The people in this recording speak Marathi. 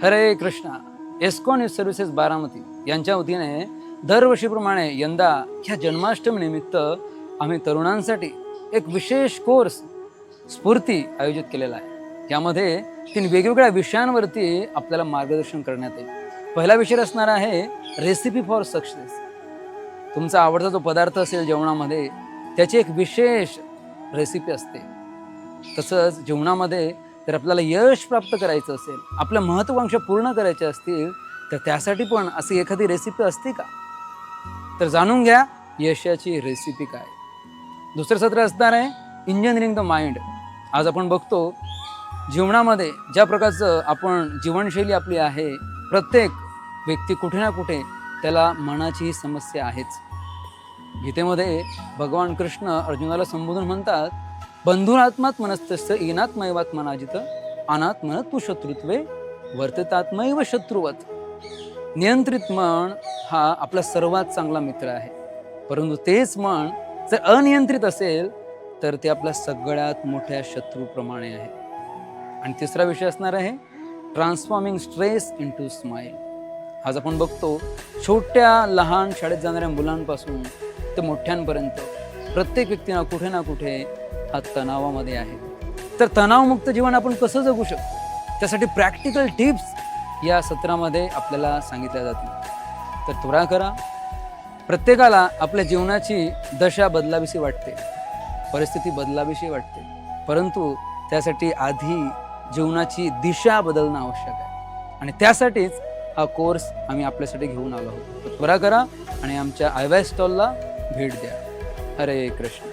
हरे कृष्णा. एस्कॉन यूथ सर्व्हिसेस बारामती यांच्या वतीने दरवर्षीप्रमाणे यंदा ह्या जन्माष्टमी निमित्त आम्ही तरुणांसाठी एक विशेष कोर्स स्फूर्ती आयोजित केलेला आहे. यामध्ये 3 वेगवेगळ्या विषयांवरती आपल्याला मार्गदर्शन करण्यात येईल. पहिला विषय असणार आहे रेसिपी फॉर सक्सेस. तुमचा आवडता जो पदार्थ असेल जेवणामध्ये त्याची एक विशेष रेसिपी असते. तसंच जीवनामध्ये जर आपल्याला यश प्राप्त करायचं असेल, आपल्या महत्त्वाकांक्षा पूर्ण करायच्या असतील, तर त्यासाठी पण अशी एखादी रेसिपी असते का? तर जाणून घ्या यशाची रेसिपी काय. दुसरं सत्र असणार आहे इंजिनिअरिंग द माइंड. आज आपण बघतो जीवनामध्ये ज्या प्रकारचं आपण जीवनशैली आपली आहे, प्रत्येक व्यक्ती कुठे ना कुठे त्याला मनाची समस्या आहेच. गीतेमध्ये भगवान कृष्ण अर्जुनाला संबोधून म्हणतात, बंधुरात्मात मनस्तस्य येनात्मैवात्मनाजित अनात्मन तू शत्रुत्वे वर्ततात्मैव शत्रुवत. नियंत्रित मन हा आपला सर्वात चांगला मित्र आहे, परंतु तेच मन जर अनियंत्रित असेल तर ते आपल्या सगळ्यात मोठ्या शत्रूप्रमाणे आहे. आणि तिसरा विषय असणार आहे ट्रान्सफॉर्मिंग स्ट्रेस इंटू स्माइल. आज आपण बघतो छोट्या लहान शाळेत जाणाऱ्या मुलांपासून ते मोठ्यांपर्यंत प्रत्येक व्यक्तीला कुठे ना कुठे हा तणावामध्ये आहे. तर तणावमुक्त जीवन आपण कसं जगू शकतो, त्यासाठी प्रॅक्टिकल टिप्स या सत्रामध्ये आपल्याला सांगितल्या जातील. तर त्वरा करा. प्रत्येकाला आपल्या जीवनाची दशा बदलावीशी वाटते, परिस्थिती बदलावीशी वाटते, परंतु त्यासाठी आधी जीवनाची दिशा बदलणं आवश्यक आहे. आणि त्यासाठीच हा कोर्स आम्ही आपल्यासाठी घेऊन आलो आहोत. तर त्वरा करा आणि आमच्या IYS स्टॉलला भेट द्या. हरे कृष्ण.